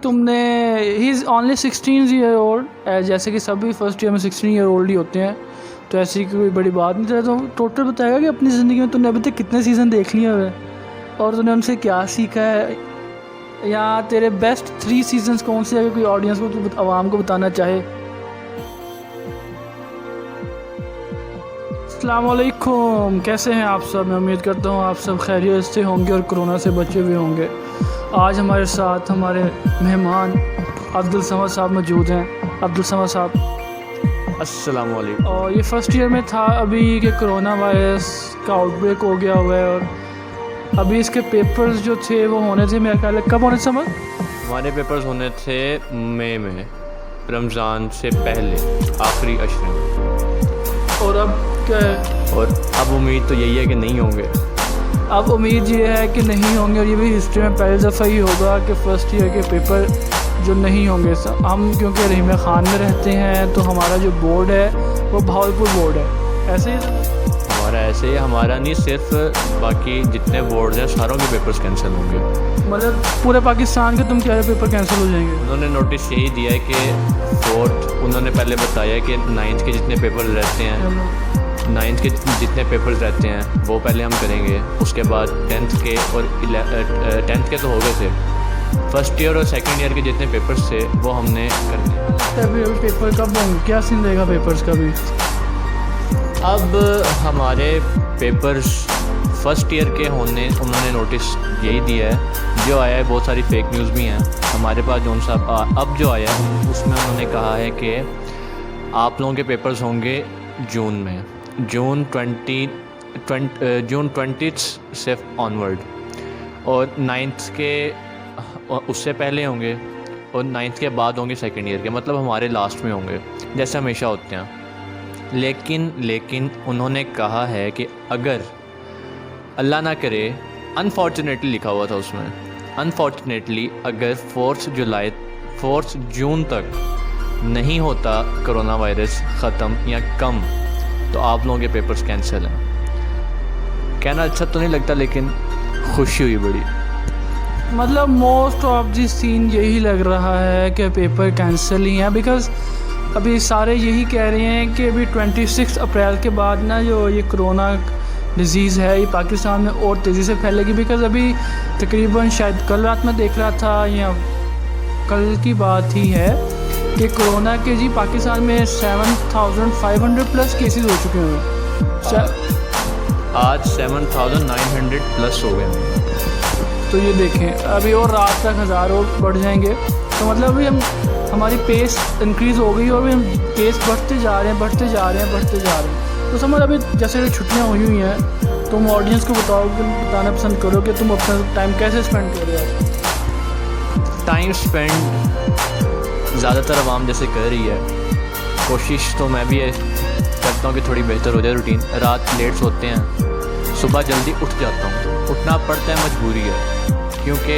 तुमने he is only 16 year old, जैसे कि सभी फर्स्ट ईयर में 16 ईयर ओल्ड ही होते हैं, तो ऐसी कोई बड़ी बात नहीं। तेरा तो टोटल बताएगा कि अपनी ज़िंदगी में तूने अभी तक कितने सीज़न देख लिए हुए और तूने उनसे क्या सीखा है, या तेरे बेस्ट 3 सीजन्स कौन से, अगर कोई ऑडियंस को तू आवाम को बताना चाहे। अस्सलाम वालेकुम, कैसे हैं आप सब? मैं उम्मीद करता हूँ आप सब खैरियत से होंगे और कोरोना से बचे हुए होंगे। आज हमारे साथ हमारे मेहमान अब्दुल समद साहब मौजूद हैं। अब्दुल समद साहब अस्सलाम वालेकुम। और ये फ़र्स्ट ईयर में था अभी कि कोरोना वायरस का आउटब्रेक हो गया हुआ है, और अभी इसके पेपर्स जो थे वो होने थे, मेरे ख्याल है कब होने थे समझ? हमारे पेपर्स होने थे मई में, रमज़ान से पहले आखिरी अशरे में। और अब क्या है? और अब उम्मीद तो यही है कि नहीं होंगे। अब उम्मीद ये है कि नहीं होंगे, और ये भी हिस्ट्री में पहली दफ़ा ही होगा कि फ़र्स्ट ईयर के पेपर जो नहीं होंगे। हम क्योंकि रहीम खान में रहते हैं तो हमारा जो बोर्ड है वो भावलपुर बोर्ड है। ऐसे ही हमारा ऐसे ही, हमारा नहीं सिर्फ, बाकी जितने बोर्ड्स हैं सारों के पेपर्स कैंसिल होंगे। मतलब पूरे पाकिस्तान के तुम क्या पेपर कैंसिल हो जाएंगे? उन्होंने नोटिस यही दिया है कि फोर्थ, उन्होंने पहले बताया कि 9th के जितने पेपर रहते हैं, 9th के जितने पेपर्स रहते हैं वो पहले हम करेंगे, उसके बाद 10th के, और 10th के तो हो गए थे। फर्स्ट ईयर और सेकंड ईयर के जितने पेपर्स थे वो हमने करने। अभी पेपर कब होंगे, क्या सीन रहेगा पेपर्स का भी? अब हमारे पेपर्स फर्स्ट ईयर के होने, उन्होंने नोटिस यही दिया है। जो आया है बहुत सारी फेक न्यूज़ भी हैं हमारे पास। जौन सा अब जो आया है उसमें उन्होंने कहा है कि आप लोगों के पेपर्स होंगे जून में, जून 20 से ऑनवर्ड, और 9th के उससे पहले होंगे, और 9th के बाद होंगे सेकेंड ईयर के, मतलब हमारे लास्ट में होंगे जैसे हमेशा होते हैं। लेकिन उन्होंने कहा है कि अगर अल्लाह ना करे, अनफॉर्चुनेटली लिखा हुआ था उसमें, अनफॉर्चुनेटली अगर 4 जून तक नहीं होता कोरोना वायरस ख़त्म या कम, तो आप लोगों के पेपर्स कैंसिल हैं। कहना अच्छा तो नहीं लगता, लेकिन खुशी हुई बड़ी। मतलब मोस्ट ऑफ दी सीन यही लग रहा है कि पेपर कैंसिल ही हैं, बिकॉज़ अभी सारे यही कह रहे हैं कि अभी 26 अप्रैल के बाद ना जो ये कोरोना डिज़ीज़ है ये पाकिस्तान में और तेज़ी से फैलेगी। बिकॉज़ अभी तकरीबन शायद कल रात में देख रहा था या कल की बात ही है कि कोरोना के जी पाकिस्तान में 7,500 प्लस केसेस हो चुके हैं। आज 7,900 प्लस हो गए। तो ये देखें, अभी और रात तक 1000 और बढ़ जाएंगे। तो मतलब अभी हमारी पेस इंक्रीज़ हो गई और अभी केस बढ़ते जा रहे हैं। तो समझ अभी जैसे छुट्टियां हुई हैं, तुम ऑडियंस को बताना पसंद करो कि तुम अपना टाइम कैसे स्पेंड कर रहे हो? टाइम स्पेंड ज़्यादातर आवाम जैसे कर रही है, कोशिश तो मैं भी करता हूँ कि थोड़ी बेहतर हो जाए रूटीन। रात लेट सोते हैं, सुबह जल्दी उठ जाता हूँ। उठना पड़ता है, मजबूरी है। क्योंकि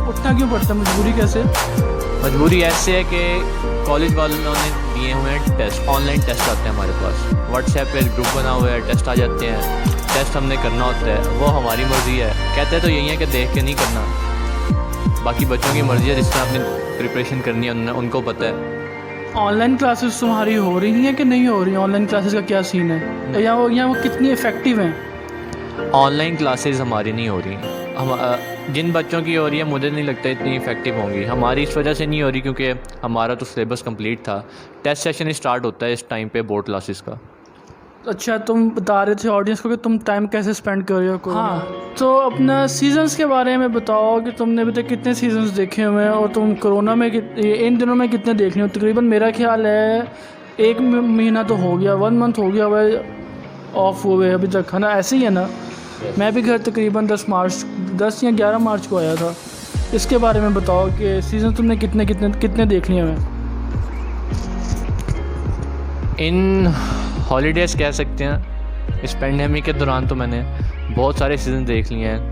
उठना क्यों पड़ता है? मजबूरी कैसे? मजबूरी ऐसे है कि कॉलेज वालों ने दिए हुए हैं टेस्ट, ऑनलाइन टेस्ट आते हैं हमारे पास, व्हाट्सएप पे ग्रुप बना हुआ है, टेस्ट आ जाते हैं, टेस्ट हमने करना होता है। वो हमारी मर्ज़ी है, कहते हैं तो यही है कि देख के नहीं करना, बाकी बच्चों की मर्ज़ी है, जिसने अपनी प्रिपरेशन करनी है उनको पता है। ऑनलाइन क्लासेस तुम्हारी हो रही हैं कि नहीं हो रही? ऑनलाइन क्लासेस का क्या सीन है, या वो कितनी इफ़ेक्टिव हैं? ऑनलाइन क्लासेस हमारी नहीं हो रही। हम जिन बच्चों की हो रही है मुझे नहीं लगता इतनी इफ़ेक्टिव होंगी। हमारी इस वजह से नहीं हो रही क्योंकि हमारा तो सिलेबस कंप्लीट था। टेस्ट सेशन स्टार्ट होता है इस टाइम पे बोर्ड क्लासेस का। अच्छा, तुम बता रहे थे ऑडियंस को कि तुम टाइम कैसे स्पेंड कर रहे हो? हाँ, तो अपना सीजन्स के बारे में बताओ कि तुमने अभी तक कितने सीजन्स देखे हुए हैं, और तुम कोरोना में इन दिनों में कितने देख रहे हो? तकरीबन मेरा ख्याल है 1 महीना तो हो गया, 1 मंथ हो गया हुआ ऑफ हुए अभी तक, है ना? ऐसे ही है ना? मैं भी घर तकरीबन 10 या 11 मार्च को आया था। इसके बारे में बताओ कि सीज़न तुमने कितने देख लिए हैं? इन हॉलीडेज़ कह सकते हैं, इस पेंडेमिक के दौरान तो मैंने बहुत सारे सीज़न देख लिए हैं।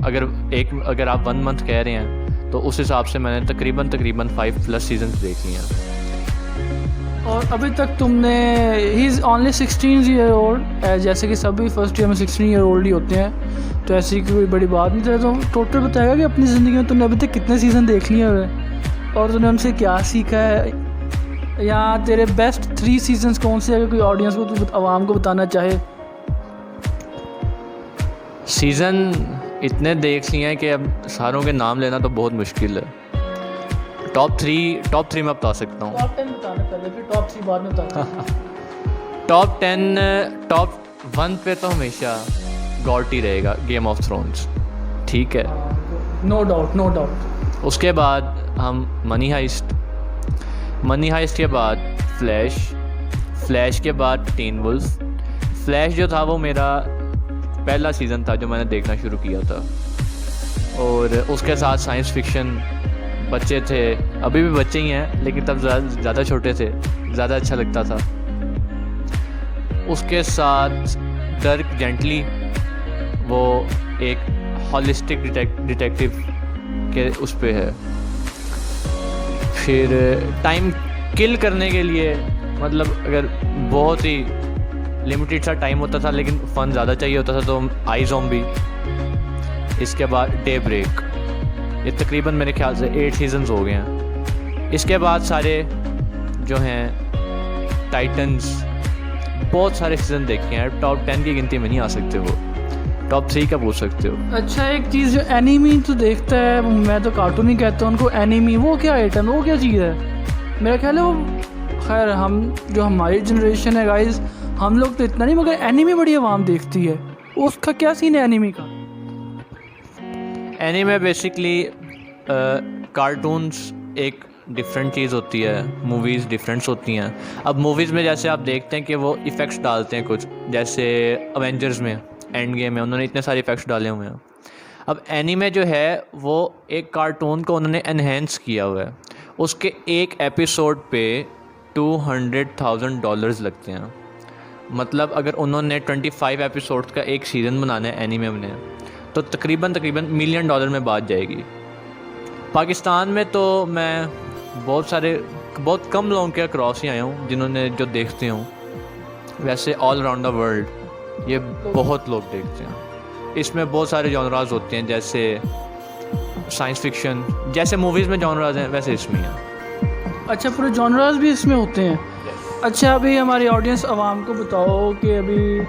अगर आप 1 मंथ कह रहे हैं तो उस हिसाब से मैंने तकरीबन 5+ सीजन देख लिए हैं। और अभी तक तुमने he is only 16 year old, जैसे कि सभी फर्स्ट ईयर में 16 ईयर ओल्ड ही होते हैं, तो ऐसी कोई बड़ी बात नहीं। तेरा तो टोटल बताएगा कि अपनी ज़िंदगी में तुमने अभी तक कितने सीज़न देख लिए हुए? और तूने उनसे क्या सीखा है, या तेरे बेस्ट 3 सीजन्स कौन से, अगर कोई ऑडियंस को तू आवाम को बताना चाहे? सीज़न इतने देख लिए हैं कि अब सारों के नाम लेना तो बहुत मुश्किल है। टॉप थ्री मैं बता सकता हूँ। टॉप 10 बताना पहले, फिर टॉप 3 बाद में बताना। टॉप 1 पे तो हमेशा गॉट ही रहेगा, गेम ऑफ थ्रोन्स, ठीक है, नो डाउट। उसके बाद हम मनी हाइस्ट के बाद फ्लैश के बाद टीन वुल्फ। फ्लैश जो था वो मेरा पहला सीज़न था जो मैंने देखना शुरू किया था, और उसके साथ साइंस फिक्शन, बच्चे थे, अभी भी बच्चे ही हैं लेकिन तब ज़्यादा छोटे थे, ज़्यादा अच्छा लगता था। उसके साथ डर्क जेंटली, वो एक हॉलिस्टिक डिटेक्टिव के उस पे है। फिर टाइम किल करने के लिए, मतलब अगर बहुत ही लिमिटेड सा टाइम होता था लेकिन फ़न ज़्यादा चाहिए होता था, तो आई ज़ॉम्बी। इसके बाद डे ब्रेक। ये तकरीबन मेरे ख्याल से 8 सीजन्स हो गए हैं। इसके बाद सारे जो हैं टाइटन्स, बहुत सारे सीज़न देखे हैं। टॉप 10 की गिनती में नहीं आ सकते, वो टॉप 3 का पूछ सकते हो। अच्छा, एक चीज़ जो एनीमी तो देखता है, मैं तो कार्टून ही कहता हूँ उनको, एनीमी वो क्या आइटम है, वो क्या चीज़ है? मेरा ख्याल है वो, खैर हम जो हमारी जनरेशन है गाइस, हम लोग तो इतना नहीं, मगर एनीमी बड़ी आवाम देखती है। उसका क्या सीन है एनीमी का? एनीमे बेसिकली कार्टून्स एक डिफरेंट चीज़ होती है, मूवीज़ डिफरेंट्स होती हैं। अब मूवीज़ में जैसे आप देखते हैं कि वो इफ़ेक्ट्स डालते हैं कुछ, जैसे अवेंजर्स में, एंड गेम में उन्होंने इतने सारे इफ़ेक्ट्स डाले हुए हैं। अब एनीमे जो है वो एक कार्टून को उन्होंने एनहेंस किया हुआ है। उसके एक एपिसोड पे $200,000 लगते हैं। मतलब अगर उन्होंने 25 एपिसोड्स का एक सीज़न बनाना है एनीमे में, तो तकरीबन $1 मिलियन में बात जाएगी। पाकिस्तान में तो मैं बहुत कम लोगों के क्रॉस ही आया हूँ जिन्होंने जो देखते हूँ। वैसे ऑल अराउंड द वर्ल्ड ये बहुत लोग देखते हैं। इसमें बहुत सारे जॉनराज होते हैं, जैसे साइंस फिक्शन, जैसे मूवीज़ में जॉनराज हैं वैसे इसमें हैं। अच्छा, पूरे जॉनराज भी इसमें होते हैं? अच्छा, अभी हमारी ऑडियंस आवाम को बताओ कि अभी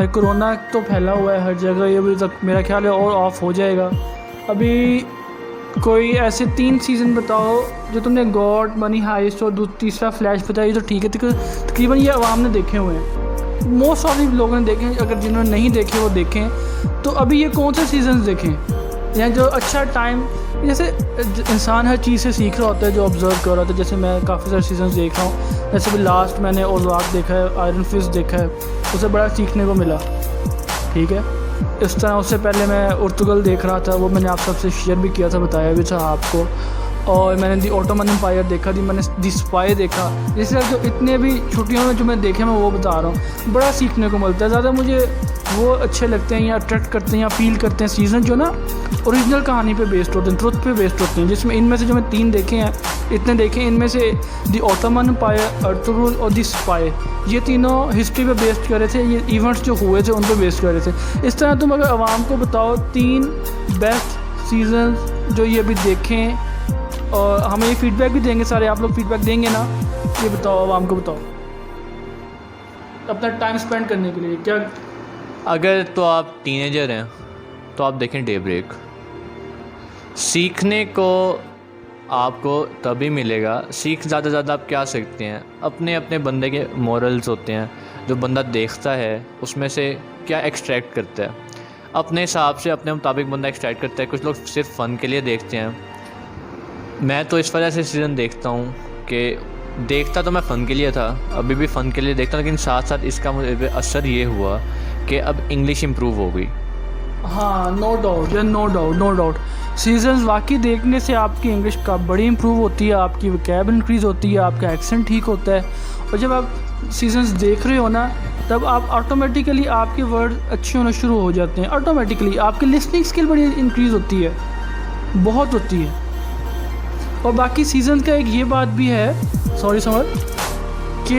कोरोना तो फैला हुआ है हर जगह, ये अभी तक मेरा ख्याल है और ऑफ हो जाएगा। अभी कोई ऐसे 3 सीज़न बताओ जो तुमने, गॉड, मनी हाइस्ट और तीसरा फ्लैश बताया, तो ठीक है, तकरीबन ये आवाम ने देखे हुए हैं, मोस्ट ऑफ लोगों ने देखे हैं। अगर जिन्होंने नहीं देखे वो देखें। तो अभी ये कौन से सीजन्स देखें, या जो अच्छा टाइम, जैसे इंसान हर चीज़ से सीख रहा होता है, जो ऑब्ज़र्व कर रहा होता है। जैसे मैं काफ़ी सारे सीजन्स देख रहा हूँ, जैसे भी लास्ट मैंने ओज़ार्क देखा है, आयरन फिस्ट देखा है, उसे बड़ा सीखने को मिला, ठीक है। इस तरह उससे पहले मैं उर्तुगल देख रहा था, वो मैंने आप सबसे शेयर भी किया था, बताया भी था आपको। और मैंने दी ऑटोमन एम्पायर देखा, मैंने दी स्पाई देखा। इस तरह जो इतने भी छुट्टियों में जो मैं देखे मैं वो बता रहा हूँ, बड़ा सीखने को मिलता है। ज़्यादा मुझे वो अच्छे लगते हैं या अट्रैक्ट करते हैं या फील करते हैं सीज़न जो ना ओरिजिनल कहानी पे बेस्ड होते हैं, ट्रुथ पे बेस्ड होते हैं। जिसमें इनमें से जो मैं 3 देखे हैं, इतने देखे, इनमें से दी ऑटोमन एम्पायर, अर्तुगरुल और दी स्पाई, ये तीनों हिस्ट्री पे बेस्ड कर रहे थे, ये इवेंट्स जो हुए थे उन पे बेस्ड कर रहे थे। इस तरह तुम अगर आवाम को बताओ 3 बेस्ट सीजन जो ये अभी देखें, और हमें ये फीडबैक भी देंगे, सारे आप लोग फीडबैक देंगे ना, ये बताओ आवाम को, बताओ अपना टाइम स्पेंड करने के लिए क्या। अगर तो आप टीनेजर हैं तो आप देखें डे ब्रेक। सीखने को आपको तभी मिलेगा, ज़्यादा से ज़्यादा आप क्या सीखते हैं, अपने अपने बंदे के मॉरल्स होते हैं, जो बंदा देखता है उसमें से क्या एक्सट्रैक्ट करता है, अपने हिसाब से अपने मुताबिक बंदा एक्सट्रैक्ट करता है। कुछ लोग सिर्फ फ़न के लिए देखते हैं। मैं तो इस वजह से सीज़न देखता हूँ कि देखता तो मैं फ़न के लिए था, अभी भी फ़न के लिए देखता हूँ, लेकिन साथ साथ इसका मुझे असर ये हुआ कि अब इंग्लिश इम्प्रूव हो गई। हाँ, नो डाउट सीजन्स वाकई देखने से आपकी इंग्लिश का बड़ी इम्प्रूव होती है, आपकी वोकैब इंक्रीज़ होती है, आपका एक्सेंट ठीक होता है। और जब आप सीजन्स देख रहे हो ना, तब आप ऑटोमेटिकली आपके वर्ड अच्छे होना शुरू हो जाते हैं, ऑटोमेटिकली आपकी लिसनिंग स्किल बड़ी इंक्रीज़ होती है, बहुत होती है। और बाकी सीजन का एक ये बात भी है, सॉरी समर, कि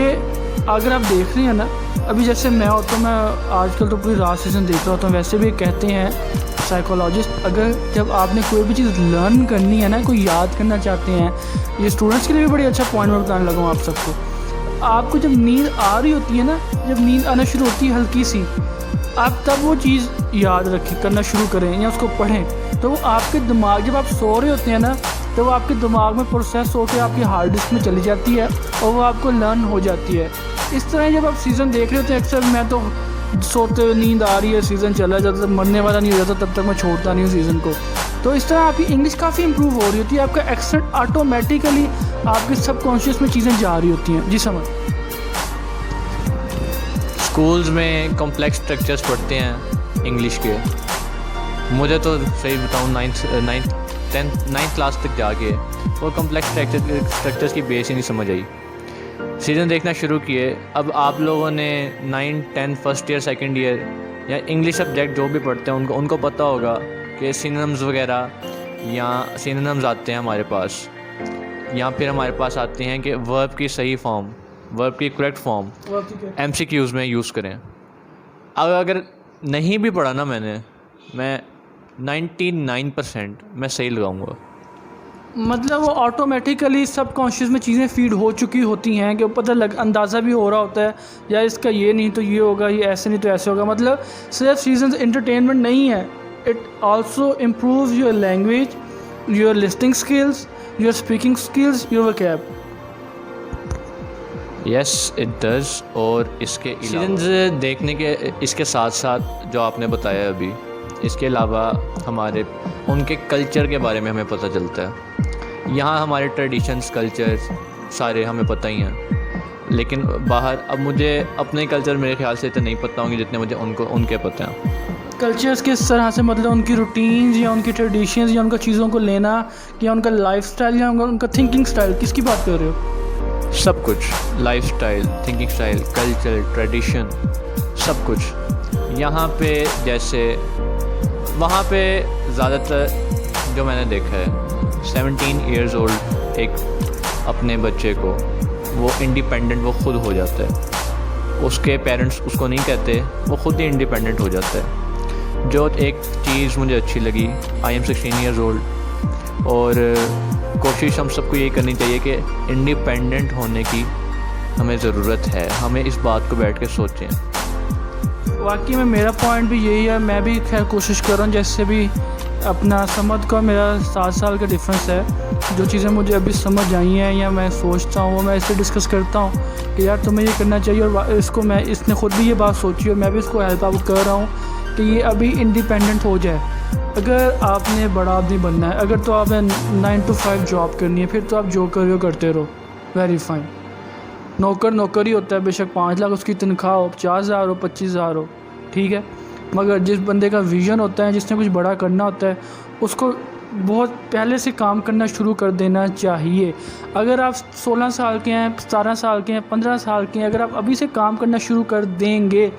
अगर आप देख रहे हैं ना, अभी जैसे मैं होता हूँ, मैं आजकल तो पूरी रात सीज़न देख रहा होता हूँ। वैसे भी कहते हैं साइकोलॉजिस्ट, अगर जब आपने कोई भी चीज़ लर्न करनी है ना, कोई याद करना चाहते हैं, ये स्टूडेंट्स के लिए भी बड़ी अच्छा पॉइंट मैं बताने लगा हूँ आप सबको। आपको जब नींद आ रही होती है ना, जब नींद आना शुरू होती है हल्की सी, आप तब वो चीज़ याद रखें, करना शुरू करें या उसको पढ़ें, तो वो आपके दिमाग, जब आप सो रहे होते हैं ना, तो वो आपके दिमाग में प्रोसेस होकर आपकी हार्ड डिस्क में चली जाती है और वो आपको लर्न हो जाती है। इस तरह जब आप सीज़न देख रहे होते हैं, अक्सर मैं तो सोते हुए नींद आ रही है, सीज़न चला जाता, तब मरने वाला नहीं हो जाता, तब तक मैं छोड़ता नहीं हूँ सीज़न को। तो इस तरह आपकी इंग्लिश काफ़ी इंप्रूव हो रही होती है, आपका एक्सेंट ऑटोमेटिकली आपके सबकॉन्शियस में चीज़ें जा रही होती हैं। जी समझ। स्कूल्स में कॉम्प्लेक्स स्ट्रक्चर्स पढ़ते हैं इंग्लिश के। मुझे तो सही बताऊँ नाइन्थ क्लास तक जाके वो कॉम्प्लेक्स स्ट्रक्चर्स की बेस ही नहीं समझ आई। सीज़न देखना शुरू किए, अब आप लोगों ने 9, 10 फर्स्ट ईयर सेकंड ईयर या इंग्लिश सब्जेक्ट जो भी पढ़ते हैं उनको पता होगा कि सिनोनिम्स वगैरह या सिनोनिम्स आते हैं हमारे पास, या फिर हमारे पास आते हैं कि वर्ब की सही फॉर्म, वर्ब की करेक्ट फॉर्म MCQs में यूज़ करें। अब अगर नहीं भी पढ़ा ना मैं 99% मैं सही लगाऊंगा। मतलब वो ऑटोमेटिकली सबकॉन्शियस में चीज़ें फीड हो चुकी होती हैं कि पता लग अंदाज़ा भी हो रहा होता है, या इसका ये नहीं तो ये होगा, ये ऐसे नहीं तो ऐसे होगा। मतलब सिर्फ सीजन एंटरटेनमेंट नहीं है, it also improve your language, your listening skills, your speaking skills, your vocab. Yes it does. और इसके सीजन्स देखने के इसके साथ साथ जो आपने बताया अभी, इसके अलावा हमारे उनके कल्चर के बारे में हमें पता चलता है। यहाँ हमारे ट्रेडिशंस, कल्चर्स सारे हमें पता ही हैं, लेकिन बाहर अब मुझे अपने कल्चर मेरे ख्याल से इतने नहीं पता होंगे जितने मुझे उनके पता हैं। कल्चर्स किस तरह से, मतलब उनकी रूटीन्स या उनकी ट्रेडिशंस या उनका चीज़ों को लेना, या उनका लाइफस्टाइल या उनका थिंकिंग स्टाइल, किसकी बात कर रहे हो? सब कुछ, lifestyle, thinking style, culture, tradition, सब कुछ यहाँ पे। जैसे वहाँ पे ज़्यादातर जो मैंने देखा है 17 ईयर्स ओल्ड एक अपने बच्चे को वो इंडिपेंडेंट वो खुद हो जाता है, उसके पेरेंट्स उसको नहीं कहते, वो खुद ही इंडिपेंडेंट हो जाता है। जो एक चीज़ मुझे अच्छी लगी, आई एम 16 ईयर्स ओल्ड, और कोशिश हम सबको ये करनी चाहिए कि इंडिपेंडेंट होने की हमें ज़रूरत है। हमें इस बात को बैठ के सोचें। वाकई में मेरा पॉइंट भी यही है, मैं भी खैर कोशिश कर रहा हूँ। जैसे भी अपना समझ का मेरा 7 साल का डिफरेंस है, जो चीज़ें मुझे अभी समझ आई हैं या मैं सोचता हूँ वो मैं इससे डिस्कस करता हूँ कि यार तुम्हें ये करना चाहिए, और इसको मैं इसने ख़ुद भी ये बात सोची और मैं भी इसको हेल्प आउट कर रहा हूँ कि ये अभी इंडिपेंडेंट हो जाए। अगर आपने बड़ा आदमी बनना है, अगर तो आपने 9 to 5 जॉब करनी है, फिर तो आप जो कर रहे हो करते रहो, वेरी फाइन। नौकर ही होता है, बेशक 5 लाख उसकी तनख्वाह हो, 50,000 हो, 25,000 हो, ठीक है। मगर जिस बंदे का विज़न होता है, जिसने कुछ बड़ा करना होता है, उसको बहुत पहले से काम करना शुरू कर देना चाहिए। अगर आप 16 साल के हैं, 17 साल के हैं, 15 साल के हैं, अगर आप अभी से काम करना शुरू कर देंगे,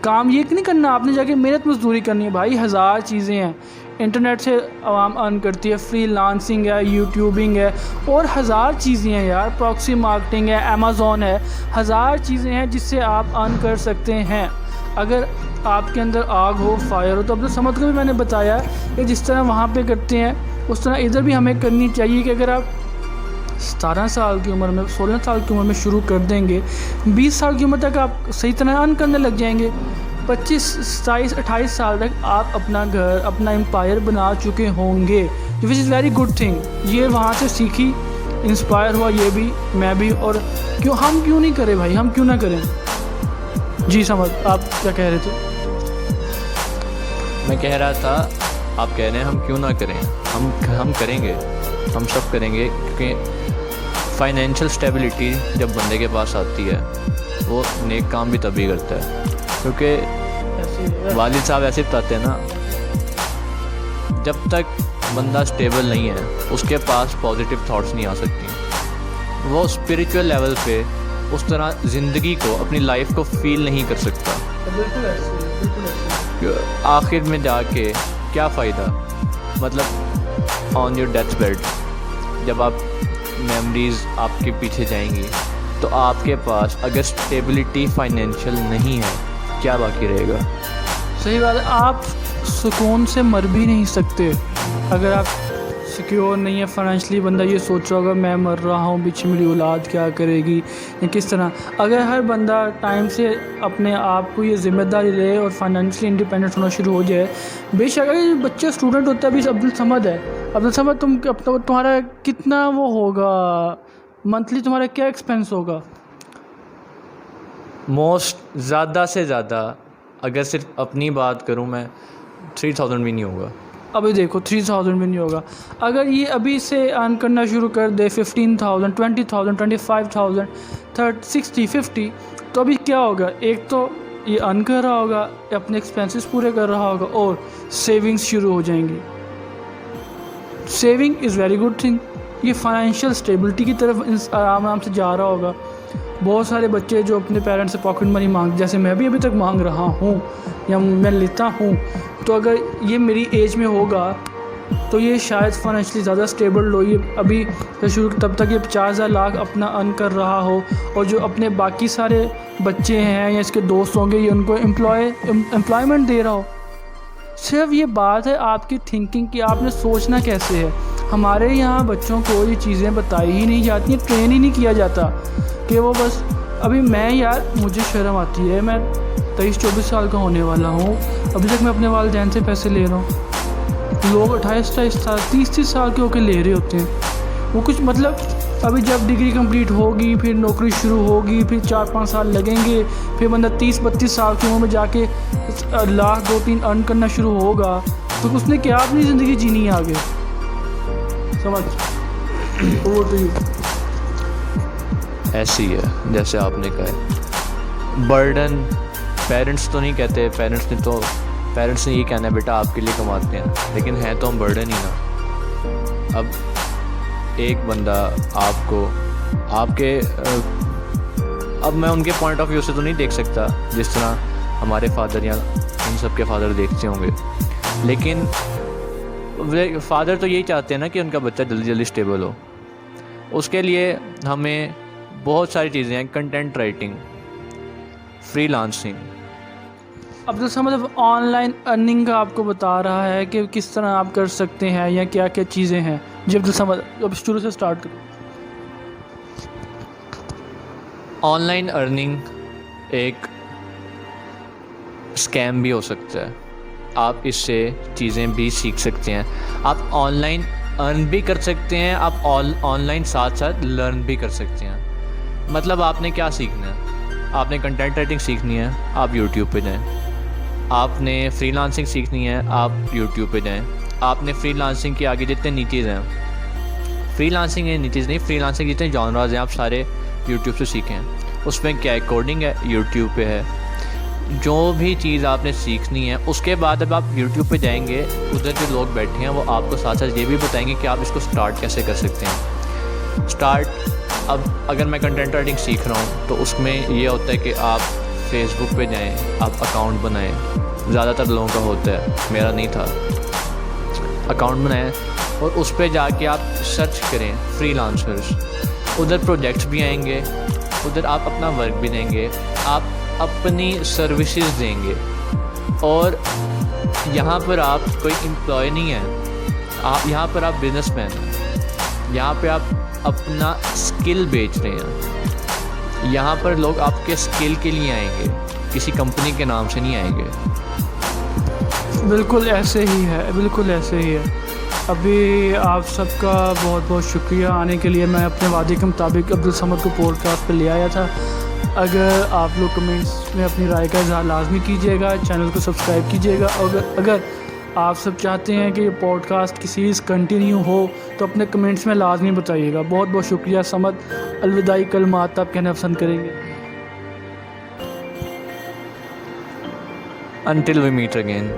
काम ये नहीं करना आपने जाके मेहनत मजदूरी करनी है भाई, हज़ार चीज़ें हैं। इंटरनेट से आवाम अर्न करती है, फ्रीलांसिंग है, यूट्यूबिंग है, और हज़ार चीज़ें हैं यार, प्रॉक्सी मार्केटिंग है, अमेज़ॉन है, हज़ार चीज़ें हैं जिससे आप अर्न कर सकते हैं। अगर आपके अंदर आग हो, फायर हो, तो अब तो समझ को भी मैंने बताया कि जिस तरह वहाँ पे करते हैं उस तरह इधर भी हमें करनी चाहिए। कि अगर आप 17 साल की उम्र में, 16 साल की उम्र में शुरू कर देंगे, 20 साल की उम्र तक आप सही तरह अर्न करने लग जाएंगे। 25, 27, 28 साल तक आप अपना घर, अपना एम्पायर बना चुके होंगे, which is very good thing. ये वहाँ से सीखी, इंस्पायर हुआ ये भी, मैं भी, और हम क्यों नहीं करें भाई, हम क्यों ना करें। जी समझ, आप क्या कह रहे थे? मैं कह रहा था, आप कह रहे हैं हम क्यों ना करें, हम करेंगे, हम सब करेंगे, क्योंकि फाइनेंशियल स्टेबिलिटी जब बंदे के पास आती है वो नेक काम भी तभी करता है। क्योंकि वालिद साहब ऐसे बताते हैं ना, जब तक बंदा स्टेबल नहीं है उसके पास पॉजिटिव थॉट्स नहीं आ सकती। वो स्पिरिचुअल लेवल पे उस तरह ज़िंदगी को, अपनी लाइफ को फील नहीं कर सकता। आखिर में जाके क्या फ़ायदा, मतलब ऑन योर डेथ बेड जब आप मेमोरीज़ आपके पीछे जाएंगी, तो आपके पास अगर स्टेबिलिटी फाइनेंशियल नहीं है, क्या बाकी रहेगा? सही बात है। आप सुकून से मर भी नहीं सकते। अगर आप सिक्योर नहीं है फाइनेंशली, बंदा ये सोच रहा होगा मैं मर रहा हूँ, पीछे मेरी औलाद क्या करेगी या किस तरह। अगर हर बंदा टाइम से अपने आप को ये ज़िम्मेदारी ले और फाइनेंशली इंडिपेंडेंट होना शुरू हो जाए, बेशक अगर बच्चा स्टूडेंट होता है, अभी अब्दुल समद है, अब्दुल समद तुम्हारा कितना वो होगा मंथली, तुम्हारा क्या एक्सपेंस होगा? मोस्ट ज़्यादा से ज़्यादा अगर सिर्फ अपनी बात करूँ मैं 3000 भी नहीं होगा। अभी देखो 3000 भी नहीं होगा। अगर ये अभी से अर्न करना शुरू कर दे 15,000, 20,000, 25,000, 30, 60, 50, तो अभी क्या होगा? एक तो ये अर्न कर रहा होगा, अपने एक्सपेंसेस पूरे कर रहा होगा और सेविंग्स शुरू हो जाएंगी। Saving is very good thing. ये फाइनेंशियल स्टेबिलिटी की तरफ आराम आराम से जा रहा होगा। बहुत सारे बच्चे जो अपने पेरेंट्स से पॉकेट मनी मांग, जैसे मैं भी अभी तक मांग रहा हूँ या मैं लेता हूँ, तो अगर ये मेरी एज में होगा तो ये शायद फाइनेंशियली ज़्यादा स्टेबल हो। ये अभी शुरू तब तक ये 50,000 लाख अपना अर्न कर रहा हो और जो अपने बाकी सारे बच्चे हैं या इसके दोस्त होंगे ये उनको एम्प्लॉयमेंट दे रहा हो। सिर्फ ये बात है आपकी थिंकिंग की, आपने सोचना कैसे है। हमारे यहाँ बच्चों को ये चीज़ें बताई ही नहीं जाती, ट्रेन ही नहीं किया जाता कि वो बस अभी मैं यार मुझे शर्म आती है, मैं 23-24 साल का होने वाला हूँ, अभी तक मैं अपने वालिदैन से पैसे ले रहा हूँ। लोग 28-28 साल 30-30 साल के होकर ले रहे होते हैं। वो कुछ मतलब अभी जब डिग्री कंप्लीट होगी फिर नौकरी शुरू होगी, फिर 4-5 साल लगेंगे, फिर बंदा 30-32 साल की उम्र में जाके लाख 2-3 अर्न करना शुरू होगा, तो उसने क्या अपनी ज़िंदगी जीनी है आगे, समझ। वो तो ऐसी है जैसे आपने कहा है बर्डन। पेरेंट्स तो नहीं कहते, पेरेंट्स ने ये कहना है बेटा आपके लिए कमाते हैं, लेकिन है तो हम बर्डन ही ना। अब एक बंदा आपको आपके अब मैं उनके पॉइंट ऑफ व्यू से तो नहीं देख सकता जिस तरह हमारे फादर या इन सब के फादर देखते होंगे, लेकिन फादर तो यही चाहते हैं ना कि उनका बच्चा जल्दी जल्दी स्टेबल हो। उसके लिए हमें बहुत सारी चीज़ें हैं, content writing, freelancing. Abdul Samad online earning का आपको बता रहा है कि किस तरह आप कर सकते हैं या क्या क्या चीज़ें हैं। जी अब्दुल समद, अब शुरू से स्टार्ट करो। ऑनलाइन अर्निंग एक स्कैम भी हो सकता है। आप इससे चीज़ें भी सीख सकते हैं। आप ऑनलाइन अर्न भी कर सकते हैं, आप ऑनलाइन साथ साथ लर्न भी कर सकते हैं। मतलब आपने क्या सीखना है? आपने कंटेंट राइटिंग सीखनी है, आप यूट्यूब पे जाएं। आपने फ्रीलांसिंग सीखनी है, आप यूट्यूब पे जाएं। आपने फ्रीलांसिंग के आगे जितने नीचेज़ हैं, फ्रीलांसिंग है नीचेज़ नहीं, फ्रीलांसिंग जितने जॉनराज हैं आप सारे यूट्यूब से सीखें। उसमें क्या है, कोडिंग है, यूट्यूब पे है। जो भी चीज़ आपने सीखनी है उसके बाद अब आप यूट्यूब पे जाएंगे, उधर जो लोग बैठे हैं वो आपको साथ साथ ये भी बताएंगे कि आप इसको स्टार्ट कैसे कर सकते हैं। अब अगर मैं कंटेंट राइटिंग सीख रहा हूँ तो उसमें ये होता है कि आप फेसबुक पे जाएं, आप अकाउंट बनाएं। ज़्यादातर लोगों का होता है, मेरा नहीं था। अकाउंट बनाएं और उस पर जाके आप सर्च करें फ्रीलांसर्स, उधर प्रोजेक्ट्स भी आएंगे, उधर आप अपना वर्क भी देंगे, आप अपनी सर्विसेज देंगे। और यहाँ पर आप कोई एम्प्लॉय नहीं है, आप यहाँ पर आप बिजनेसमैन हैं। यहाँ पे आप अपना स्किल बेच रहे हैं। यहाँ पर लोग आपके स्किल के लिए आएंगे, किसी कंपनी के नाम से नहीं आएंगे। बिल्कुल ऐसे ही है, बिल्कुल ऐसे ही है। अभी आप सबका बहुत बहुत शुक्रिया आने के लिए। मैं अपने वादे के मुताबिक अब्दुल समद को पॉडकास्ट पे ले आया था। अगर आप लोग कमेंट्स में अपनी राय का इज़हार लाजमी कीजिएगा, चैनल को सब्सक्राइब कीजिएगा। अगर आप सब चाहते हैं कि ये पॉडकास्ट की सीरीज़ कंटिन्यू हो तो अपने कमेंट्स में लाजमी बताइएगा। बहुत बहुत शुक्रिया समद। अलविदाई कलमात आप कहना पसंद करेंगे? Until we meet again.